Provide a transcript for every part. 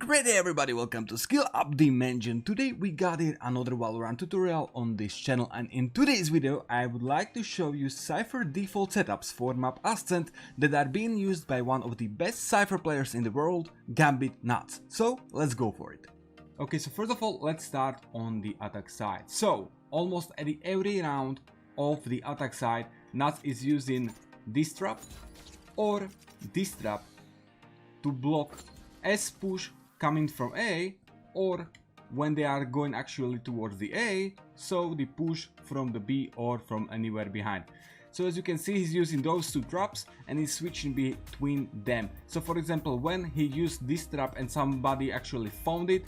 Great day everybody, welcome to Skill Up Dimension. Today we got here another Valorant tutorial on this channel, and in today's video I would like to show you Cypher default setups for map Ascent that are being used by one of the best Cypher players in the world, Gambit Nuts. So let's go for it. Okay, so first of all let's start on the attack side. So almost at every round of the attack side, Nuts is using this trap or this trap to block S push coming from A, or when they are going actually towards the A, so the push from the B or from anywhere behind. So as you can see, he's using those two traps and he's switching between them. So for example, when he used this trap and somebody actually found it,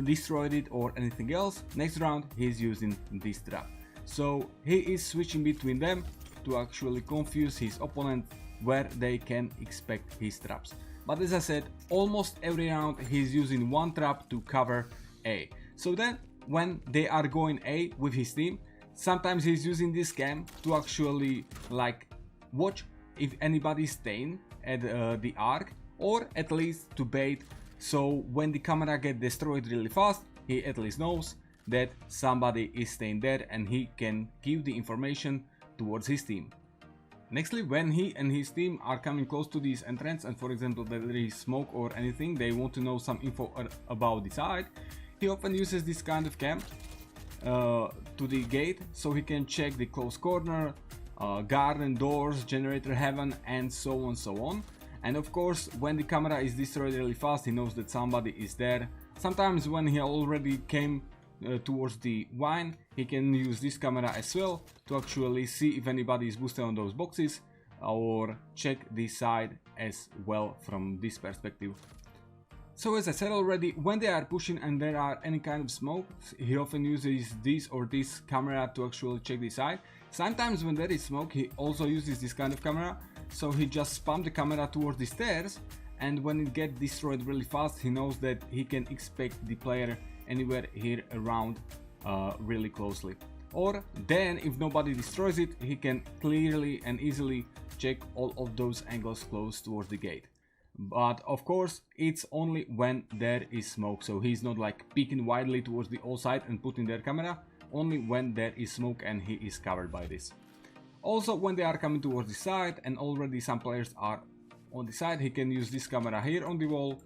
destroyed it or anything else, next round he's using this trap. So he is switching between them to actually confuse his opponent where they can expect his traps. But as I said, almost every round he's using one trap to cover A. So then when they are going A with his team, sometimes he's using this cam to actually like watch if anybody's staying at the arc, or at least to bait, so when the camera gets destroyed really fast, he at least knows that somebody is staying there and he can give the information towards his team. Nextly, when he and his team are coming close to this entrance and for example there is smoke or anything, they want to know some info about the side, he often uses this kind of cam to the gate, so he can check the close corner, garden, doors, generator heaven, and so on. And of course, when the camera is destroyed really fast, he knows that somebody is there. Sometimes when he already came towards the wine, he can use this camera as well to actually see if anybody is boosted on those boxes, or check the side as well from this perspective. So as I said already, when they are pushing and there are any kind of smoke, he often uses this or this camera to actually check the side. Sometimes when there is smoke, he also uses this kind of camera, so he just spams the camera towards the stairs, and when it gets destroyed really fast, he knows that he can expect the player anywhere here around really closely. Or then if nobody destroys it, he can clearly and easily check all of those angles close towards the gate. But of course it's only when there is smoke, so he's not like peeking widely towards the all side and putting their camera, only when there is smoke and he is covered by this. Also when they are coming towards the side and already some players are on the side, he can use this camera here on the wall,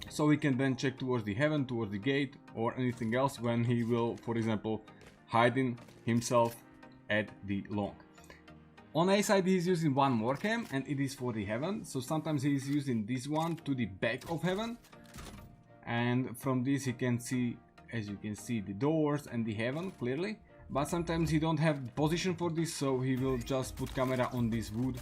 so he can then check towards the heaven, towards the gate, or anything else when he will, for example, hiding himself at the long. On A side he's using one more cam, and it is for the heaven, so sometimes he's using this one to the back of heaven, and from this he can see, as you can see, the doors and the heaven clearly. But sometimes he don't have position for this, so he will just put camera on this wood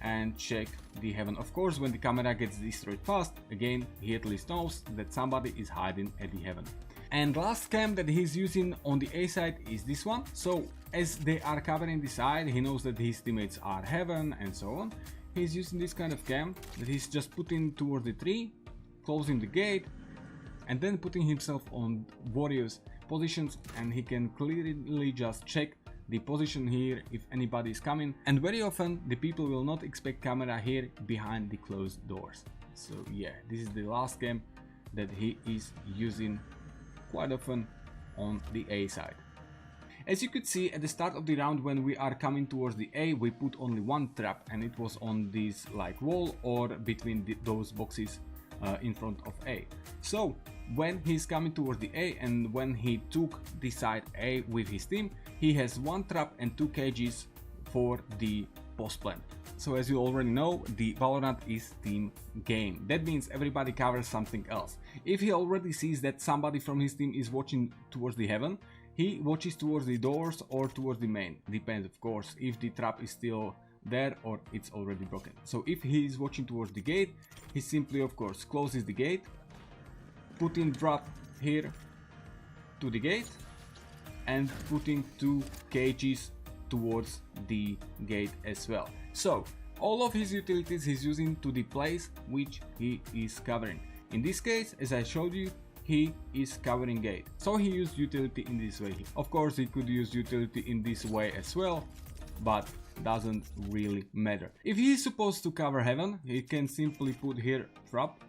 and check the heaven. Of course, when the camera gets destroyed fast, again, he at least knows that somebody is hiding at the heaven. And last cam that he's using on the A side is this one. So as they are covering the side, he knows that his teammates are heaven and so on. He's using this kind of cam that he's just putting towards the tree, closing the gate, and then putting himself on various positions, and he can clearly just check the position here if anybody is coming. And very often the people will not expect camera here behind the closed doors. So yeah, this is the last cam that he is using quite often on the A side. As you could see at the start of the round, when we are coming towards the A, we put only one trap, and it was on this like wall or between those boxes in front of A. So when he's coming towards the A and when he took the side A with his team, he has one trap and 2 cages for the post plant. So as you already know, the Valorant is team game. That means everybody covers something else. If he already sees that somebody from his team is watching towards the heaven, he watches towards the doors or towards the main. Depends, of course, if the trap is still there or it's already broken. So if he is watching towards the gate, he simply of course closes the gate, putting drop here to the gate and putting 2 cages towards the gate as well. So all of his utilities he's using to the place which he is covering. In this case, as I showed you, he is covering gate, so he used utility in this way. Of course he could use utility in this way as well, but doesn't really matter. If he is supposed to cover heaven, he can simply put here trap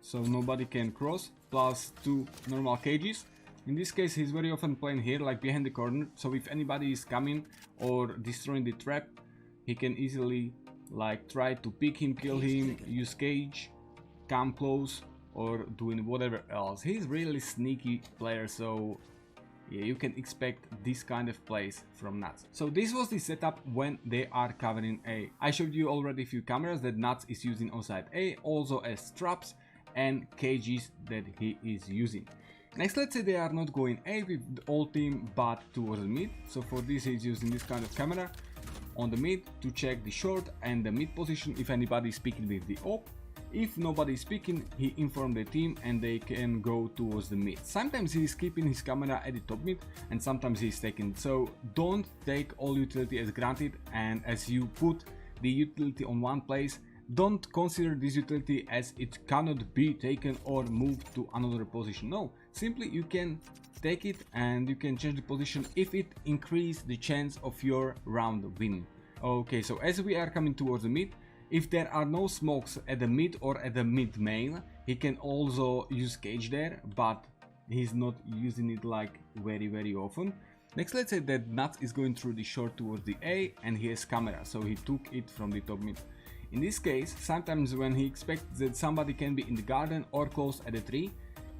so nobody can cross, plus 2 normal cages. In this case he's very often playing here, like behind the corner, so if anybody is coming or destroying the trap, he can easily like try to pick him, kill him, use cage, come close, or doing whatever else. He's really sneaky player, so yeah, you can expect this kind of plays from Nuts. So this was the setup when they are covering A. I showed you already a few cameras that Nuts is using on side A, also as traps and cages that he is using. Next, let's say they are not going A with the whole team but towards the mid. So for this he's using this kind of camera on the mid to check the short and the mid position if anybody is speaking with the op. If nobody is speaking, he informs the team and they can go towards the mid. Sometimes he is keeping his camera at the top mid and sometimes he is taking it. So don't take all utility as granted, and as you put the utility on one place, don't consider this utility as it cannot be taken or moved to another position. No, simply you can take it and you can change the position if it increases the chance of your round winning. Okay, so as we are coming towards the mid, if there are no smokes at the mid or at the mid main, he can also use cage there, but he's not using it like very often. Next, let's say that Nuts is going through the short towards the A and he has camera, so he took it from the top mid. In this case, sometimes when he expects that somebody can be in the garden or close at the tree,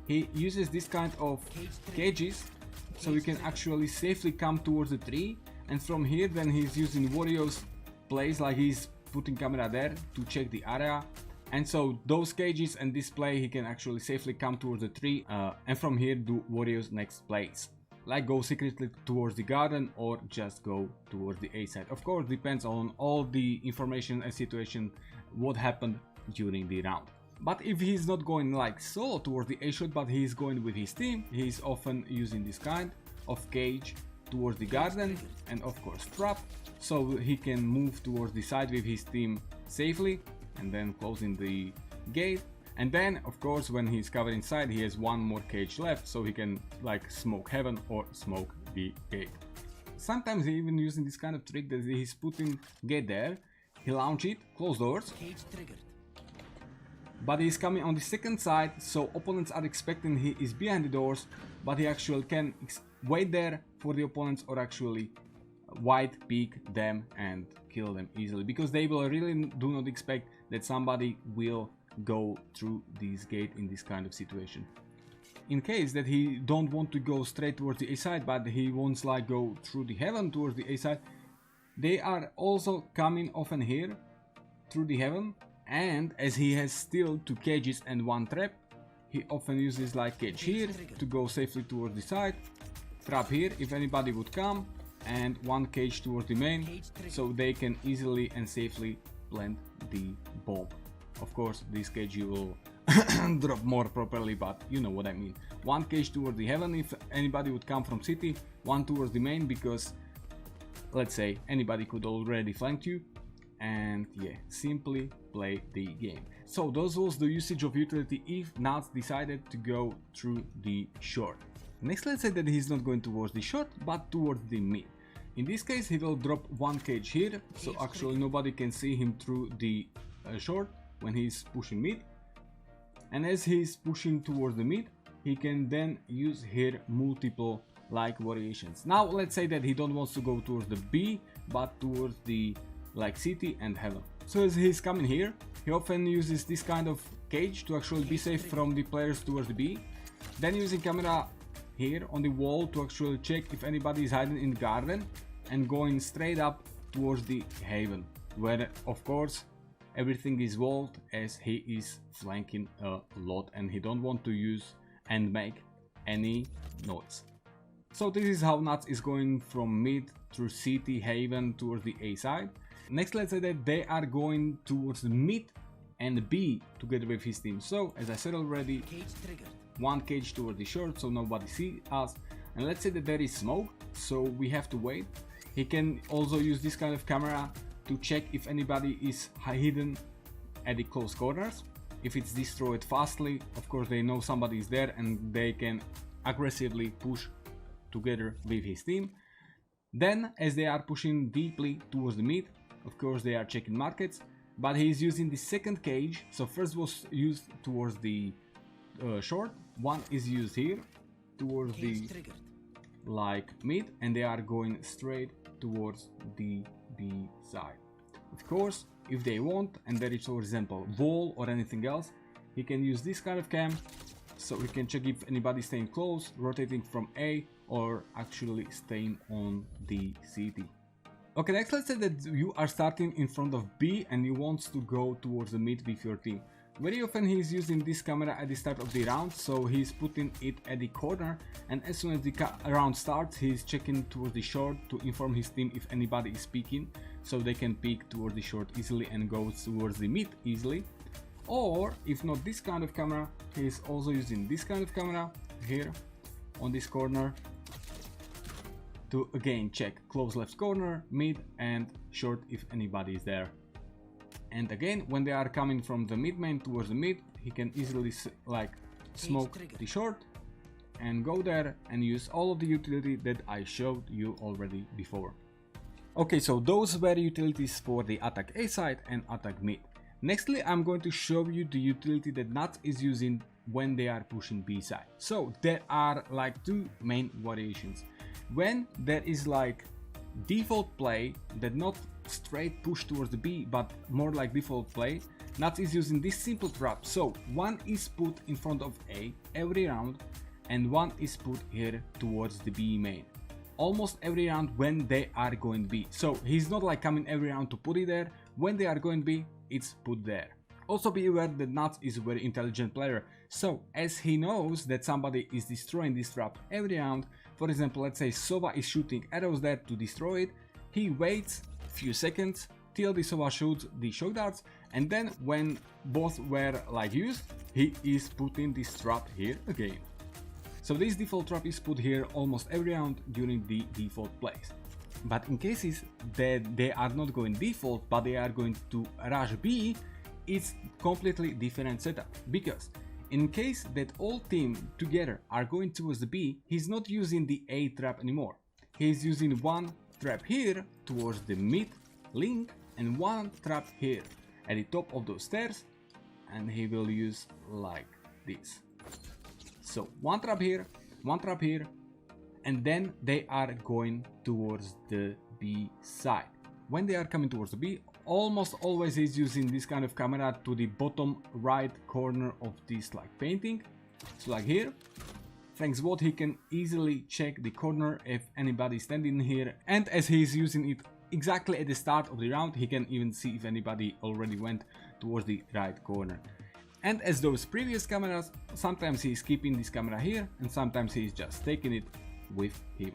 he uses this kind of cages, so he can actually safely come towards the tree, and from here then he's using Warriors plays, like he's putting camera there to check the area, and so those cages and this play he can actually safely come towards the tree and from here do Warriors next plays, like go secretly towards the garden or just go towards the A side. Of course, depends on all the information and situation what happened during the round. But if he's not going like solo towards the A shot but he's going with his team, he's often using this kind of cage towards the garden and of course trap, so he can move towards the side with his team safely and then closing the gate. And then of course when he's covered inside he has one more cage left, so he can like smoke heaven or smoke the gate. Sometimes he even using this kind of trick that he's putting gate there, he launch it, close doors, but he's coming on the second side, so opponents are expecting he is behind the doors, but he actually can wait there for the opponents or actually wide peek them and kill them easily, because they will really do not expect that somebody will go through this gate in this kind of situation. In case that he don't want to go straight towards the A side but he wants like go through the heaven towards the A side, they are also coming often here through the heaven, and as he has still 2 cages and 1 trap, he often uses like cage here to go safely towards the side, trap here if anybody would come, and 1 cage towards the main, so they can easily and safely plant the bomb. Of course this cage you will drop more properly, but you know what I mean. 1 cage towards the heaven if anybody would come from city, 1 towards the main because let's say anybody could already flank you, and yeah, simply play the game. So those was the usage of utility if Nuts decided to go through the short. Next, let's say that he's not going towards the short but towards the mid. In this case he will drop 1 cage here, so actually nobody can see him through the short when he's pushing mid, and as he's pushing towards the mid he can then use here multiple like variations. Now let's say that he don't want to go towards the B but towards the like city and heaven. So as he's coming here, he often uses this kind of cage to actually be safe from the players towards the B, then using camera here on the wall to actually check if anybody is hiding in the garden, and going straight up towards the haven, where of course everything is walled as he is flanking a lot and he don't want to use and make any noise. So this is how Nuts is going from mid through city, haven towards the A side. Next, let's say that they are going towards the mid and B together with his team. So as I said already, 1 cage towards the short so nobody sees us, and let's say that there is smoke, so we have to wait. He can also use this kind of camera to check if anybody is hidden at the close corners. If it's destroyed fastly, of course they know somebody is there and they can aggressively push together with his team. Then as they are pushing deeply towards the mid, of course they are checking markets, but he is using the second cage. So first was used towards the short, one is used here towards the like mid, and they are going straight towards the B side. Of course, if they want, and there is for example wall or anything else, he can use this kind of cam, so he can check if anybody's staying close, rotating from A, or actually staying on the CT. Okay, next let's say that you are starting in front of B and you want to go towards the mid with your team. Very often he is using this camera at the start of the round, so he's putting it at the corner, and as soon as the round starts, he's checking towards the short to inform his team if anybody is peeking, so they can peek towards the short easily and go towards the mid easily. Or if not this kind of camera, he's also using this kind of camera here on this corner to again check close left corner, mid and short if anybody is there. And again, when they are coming from the mid main towards the mid, he can easily like smoke the short and go there and use all of the utility that I showed you already before. Okay, so those were utilities for the attack A side and attack mid. Nextly, I'm going to show you the utility that Nuts is using when they are pushing B side. So there are like two main variations. When there is like default play that not straight push towards the B but more like default play, Nuts is using this simple trap. So one is put in front of A every round and one is put here towards the B main almost every round when they are going B. So he's not like coming every round to put it there. When they are going B, it's put there. Also be aware that Nuts is a very intelligent player, so as he knows that somebody is destroying this trap every round, for example let's say Sova is shooting arrows there to destroy it, he waits few seconds till the Sova shoots the shock darts, and then when both were like used, he is putting this trap here again. So this default trap is put here almost every round during the default plays. But in cases that they are not going default but they are going to rush B, it's completely different setup, because in case that all team together are going towards the B, he's not using the A trap anymore. He's using one trap here towards the mid link and one trap here at the top of those stairs, and he will use like this. So one trap here, and then they are going towards the B side. When they are coming towards the B, almost always he's using this kind of camera to the bottom right corner of this like painting. So like here, thanks what he can easily check the corner if anybody is standing here, and as he's using it exactly at the start of the round, he can even see if anybody already went towards the right corner. And as those previous cameras, sometimes he's keeping this camera here and sometimes he's just taking it with him.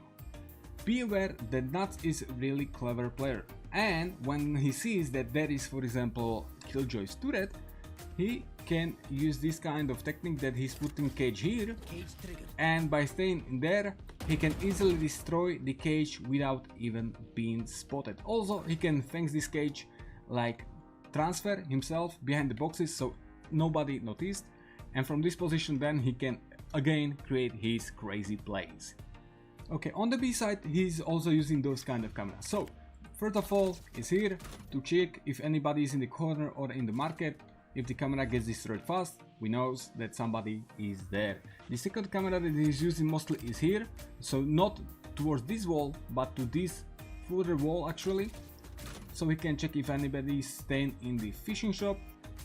Be aware that Nuts is a really clever player, and when he sees that there is for example Killjoy's turret, he can use this kind of technique that he's putting cage here, and by staying in there he can easily destroy the cage without even being spotted. Also he can thanks this cage like transfer himself behind the boxes so nobody noticed, and from this position then he can again create his crazy plays. Okay, on the B side he's also using those kind of cameras. So first of all is here to check if anybody is in the corner or in the market. If the camera gets destroyed fast, we know that somebody is there. The second camera that he's using mostly is here, so not towards this wall but to this further wall actually, so he can check if anybody is staying in the fishing shop,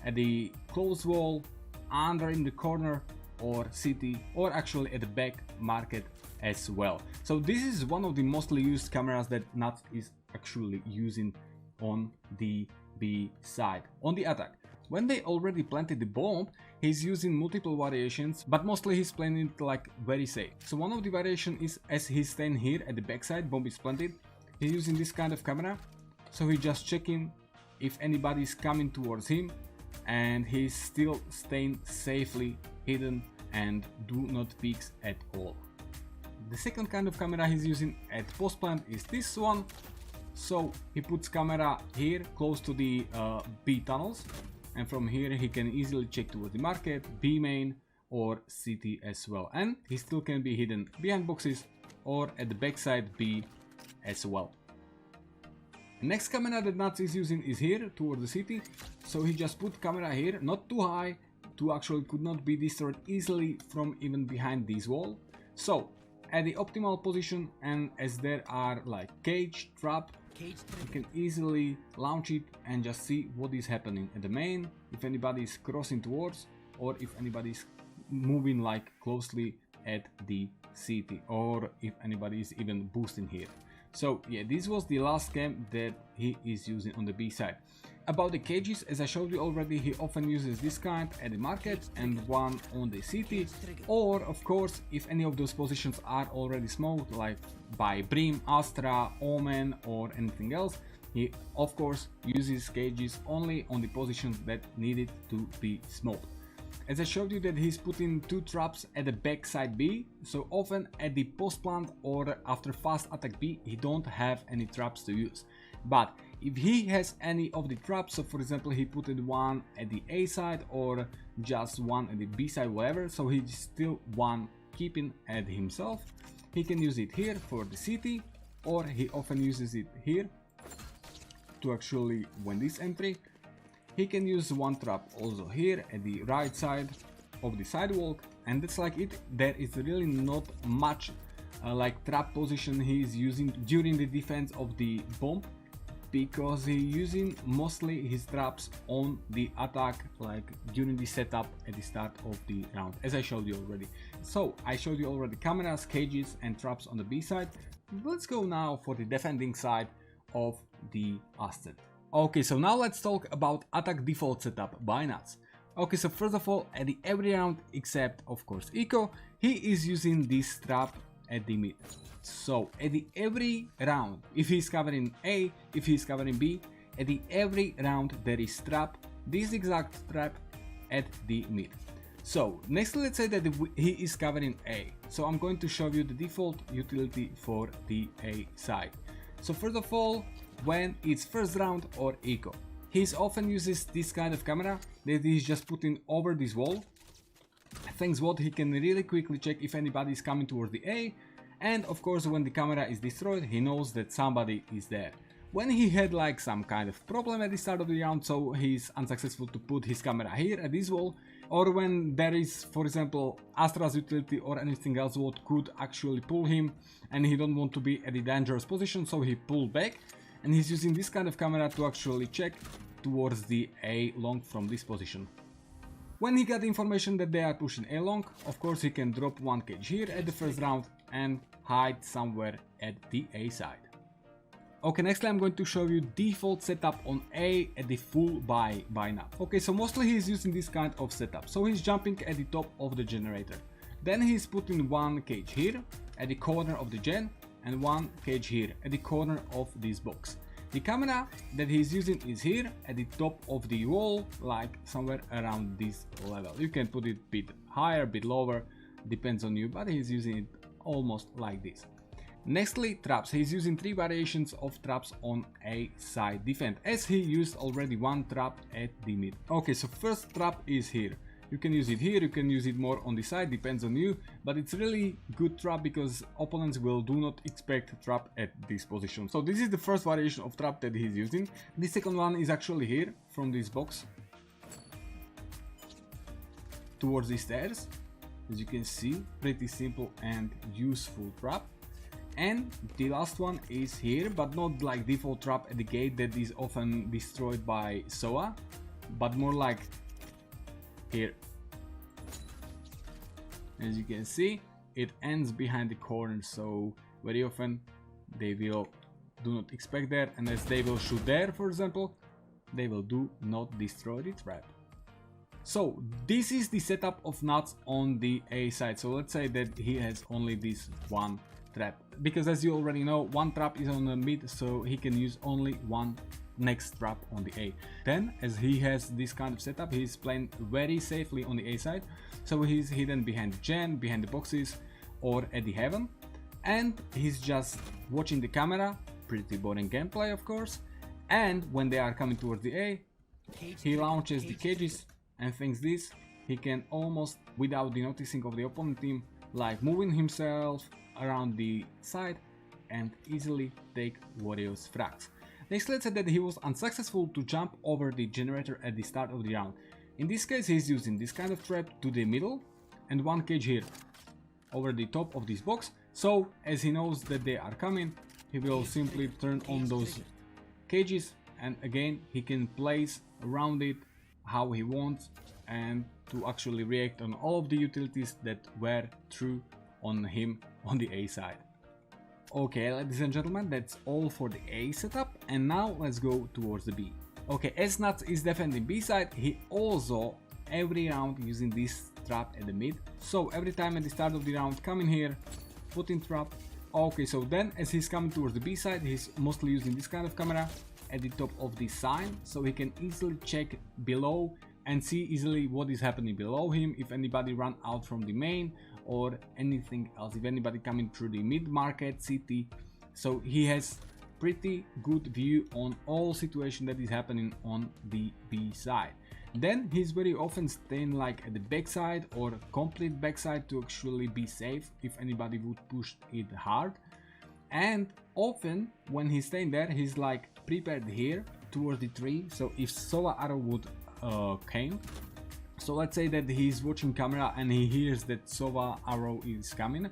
at the closed wall, under in the corner or city, or actually at the back market as well. So this is one of the mostly used cameras that Nuts is actually using on the B side. On the attack, when they already planted the bomb, he's using multiple variations, but mostly he's playing it like very safe. So one of the variation is as he's staying here at the backside, bomb is planted, he's using this kind of camera, so he's just checking if anybody is coming towards him, and he's still staying safely hidden and do not peeks at all. The second kind of camera he's using at post plant is this one. So he puts camera here close to the B tunnels, and from here he can easily check towards the market, B main or city as well, and he still can be hidden behind boxes or at the backside B as well. Next camera that Nuts is using is here towards the city, so he just put camera here, not too high, to actually could not be destroyed easily from even behind this wall. So at the optimal position, and as there are like cage trap, you can easily launch it and just see what is happening at the main, if anybody is crossing towards, or if anybody is moving like closely at the city, or if anybody is even boosting here. So yeah, this was the last cam that he is using on the B side. About the cages, as I showed you already, he often uses this kind at the market and one on the city, or of course if any of those positions are already smoked, like by Brim, Astra, Omen or anything else, he of course uses cages only on the positions that needed to be smoked. As I showed you that he's putting 2 traps at the back side B, so often at the post plant or after fast attack B he don't have any traps to use. But if he has any of the traps, so for example he put one at the A side or just one at the B side, whatever, so he's still one keeping at himself, he can use it here for the city, or he often uses it here to actually win this entry. He can use one trap also here at the right side of the sidewalk, and that's like it. There is really not much like trap position he is using during the defense of the bomb, because he's using mostly his traps on the attack, like during the setup at the start of the round, as I showed you already. So I showed you already cameras, cages and traps on the B side. Let's go now for the defending side of the Ascent. Okay, so now let's talk about attack default setup by Nuts. Okay, so first of all, at the every round except of course Eco, he is using this trap at the mid. So at the every round, if he's covering A, if he's covering B, at the every round there is trap, this exact trap at the mid. So next, let's say that he is covering A, so I'm going to show you the default utility for the A side. So first of all, when it's first round or eco, he often uses this kind of camera that he's just putting over this wall. Thanks what he can really quickly check if anybody is coming towards the A, and of course when the camera is destroyed he knows that somebody is there. When he had like some kind of problem at the start of the round, so he's unsuccessful to put his camera here at this wall, or when there is, for example, Astra's utility or anything else what could actually pull him and he don't want to be at the dangerous position, so he pulled back, and he's using this kind of camera to actually check towards the A long from this position. When he got the information that they are pushing A long, of course he can drop one cage here at the first round and hide somewhere at the A side. Okay, nextly I'm going to show you default setup on A at the full by now. Okay, so mostly he's using this kind of setup. So he's jumping at the top of the generator. Then he's putting one cage here at the corner of the gen and one cage here at the corner of this box. The camera that he's using is here at the top of the wall, like somewhere around this level. You can put it a bit higher, a bit lower, depends on you, but he's using it almost like this. Nextly, traps. He's using 3 variations of traps on A side defense, as he used already one trap at the mid. Okay, so first trap is here. You can use it here, you can use it more on the side, depends on you, but it's really good trap because opponents do not expect trap at this position. So this is the first variation of trap that he's using. The second one is actually here from this box towards the stairs. As you can see, pretty simple and useful trap. And the last one is here, but not like default trap at the gate that is often destroyed by SOA, but more like here. As you can see, it ends behind the corner, so very often they do not expect that, and as they will shoot there, for example, they do not destroy the trap. So this is the setup of Nuts on the A side. So let's say that he has only this one trap, because as you already know, one trap is on the mid, so he can use only one next trap on the A. Then, as he has this kind of setup, he's playing very safely on the A side, so he's hidden behind the gen, behind the boxes, or at the heaven, and he's just watching the camera. Pretty boring gameplay, of course. And when they are coming towards the A, he launches the cages, and thanks this, he can almost, without the noticing of the opponent team, like moving himself around the side and easily take Warriors frags. Next, let's say that he was unsuccessful to jump over the generator at the start of the round. In this case, he's using this kind of trap to the middle and one cage here over the top of this box. So as he knows that they are coming, he will simply turn on those cages, and again he can place around it how he wants and to actually react on all of the utilities that were true on him on the A side. Okay, ladies and gentlemen, that's all for the A setup, and now let's go towards the B. Okay, as Nuts is defending B side, he also every round using this trap at the mid. So every time at the start of the round, come in here, put in trap. Okay, so then as he's coming towards the B side, he's mostly using this kind of camera at the top of the sign, so he can easily check below and see easily what is happening below him, if anybody run out from the main or anything else, if anybody coming through the mid market city. So he has pretty good view on all situation that is happening on the B side. Then he's very often staying like at the backside or complete backside to actually be safe if anybody would push it hard. And often when he's staying there, he's like prepared here towards the tree, so if Sova arrow would came, so let's say that he's watching camera and he hears that Sova arrow is coming,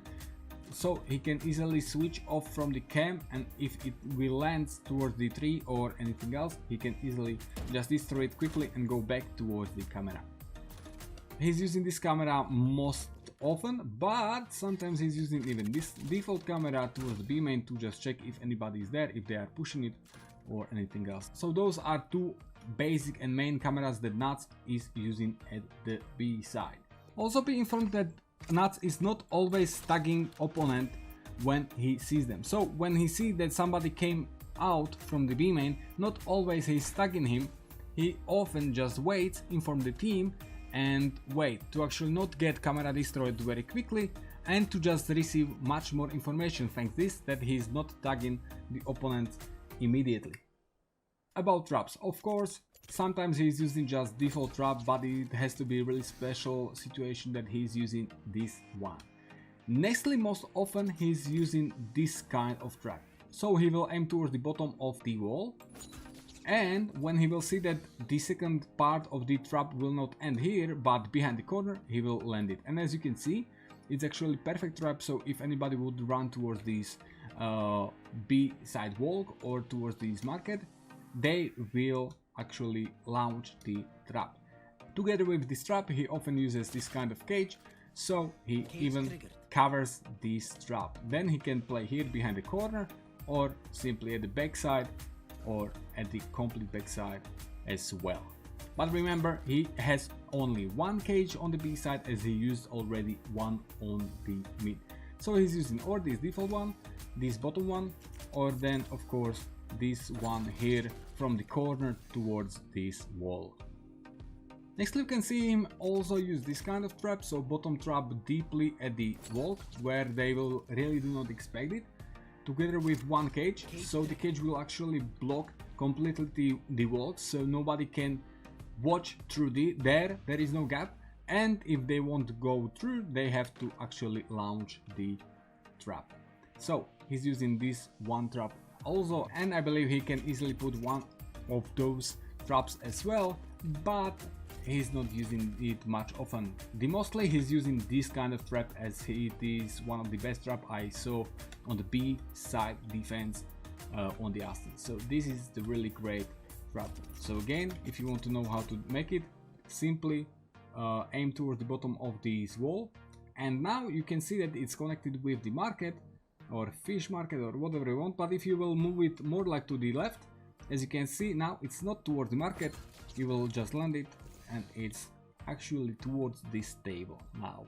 so he can easily switch off from the cam, and if it will land towards the tree or anything else, he can easily just destroy it quickly and go back towards the camera. He's using this camera most often, but sometimes he's using even this default camera towards the B main to just check if anybody is there, if they are pushing it or anything else. So those are two basic and main cameras that Nuts is using at the B side. Also be informed that Nuts is not always tagging opponent when he sees them. So when he sees that somebody came out from the B main, not always he's tagging him. He often just waits, inform the team and wait to actually not get camera destroyed very quickly and to just receive much more information thanks this that he's not tagging the opponent immediately. About traps, of course, sometimes he's using just default trap, but it has to be a really special situation that he's using this one. Nextly, most often he's using this kind of trap. So he will aim towards the bottom of the wall, and when he will see that the second part of the trap will not end here but behind the corner, he will land it. And as you can see, it's actually perfect trap, so if anybody would run towards this B side wall or towards this market, they will actually launch the trap. Together with this trap, he often uses this kind of cage, so he even covers this trap. Then he can play here behind the corner or simply at the backside or at the complete backside as well. But remember, he has only one cage on the B side as he used already one on the mid. So he's using or this default one, this bottom one, or then of course this one here from the corner towards this wall. Next you can see him also use this kind of trap, so bottom trap deeply at the wall where they will really do not expect it, together with one cage, so the cage will actually block completely the wall, so nobody can watch through there is no gap, and if they want to go through, they have to actually launch the trap. So he's using this one trap also, and I believe he can easily put one of those traps as well, but he's not using it much often. The mostly he's using this kind of trap as it is one of the best trap I saw on the B side defense on the Ascent. So this is the really great trap. So again, if you want to know how to make it, simply aim towards the bottom of this wall, and now you can see that it's connected with the market or fish market or whatever you want. But if you will move it more like to the left, as you can see now it's not towards the market, you will just land it and it's actually towards this table now.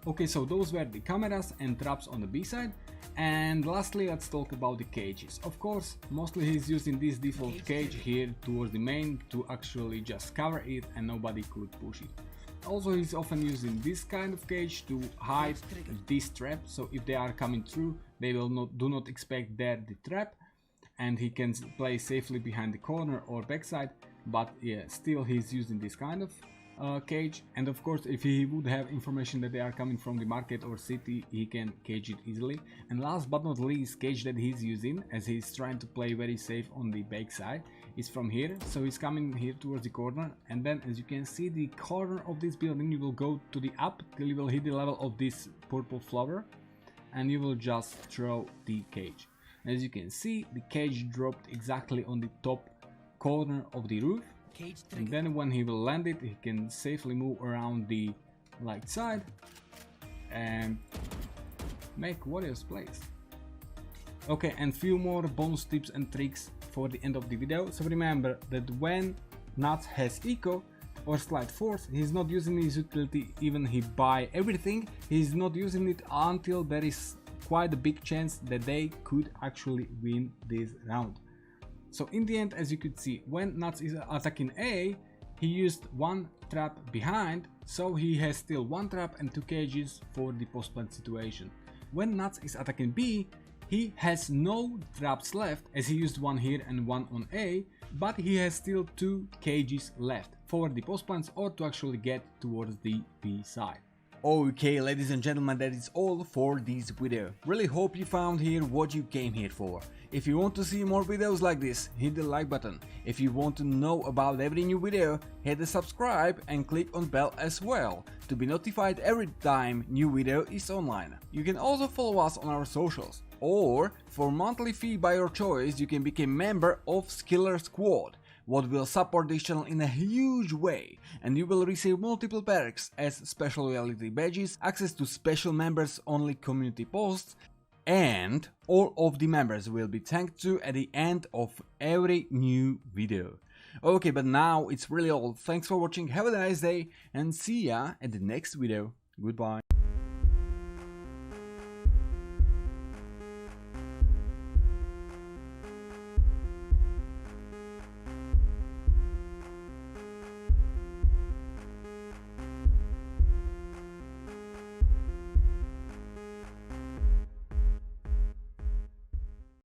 Okay, so those were the cameras and traps on the B side, and lastly let's talk about the cages. Of course, mostly he's using this default cage here towards the main to actually just cover it and nobody could push it. Also he's often using this kind of cage to hide this trap, so if they are coming through, they will do not expect there the trap, and he can play safely behind the corner or backside. But yeah, still he's using this kind of cage, and of course if he would have information that they are coming from the market or city, he can cage it easily. And last but not least, cage that he's using, as he's trying to play very safe on the back side, is from here. So he's coming here towards the corner, and then as you can see, the corner of this building, you will go to the up till you will hit the level of this purple flower, and you will just throw the cage. As you can see, the cage dropped exactly on the top corner of the roof, and then when he will land it, he can safely move around the light side and make warriors plays. Okay, and few more bonus tips and tricks for the end of the video. So remember that when Nuts has eco or slight force, he's not using his utility even he buy everything. He's not using it until there is quite a big chance that they could actually win this round. So in the end, as you could see, when Nuts is attacking A, he used one trap behind, so he has still one trap and two cages for the post-plant situation. When Nuts is attacking B, he has no traps left, as he used one here and one on A, but he has still two cages left for the post-plants or to actually get towards the B side. Okay, ladies and gentlemen, that is all for this video. Really hope you found here what you came here for. If you want to see more videos like this, hit the like button. If you want to know about every new video, hit the subscribe and click on bell as well to be notified every time new video is online. You can also follow us on our socials, or for monthly fee by your choice, you can become member of Skiller Squad, what will support this channel in a huge way, and you will receive multiple perks as special reality badges, access to special members only community posts, and all of the members will be thanked to at the end of every new video. Okay, but now it's really all. Thanks for watching, have a nice day, and see ya at the next video. Goodbye.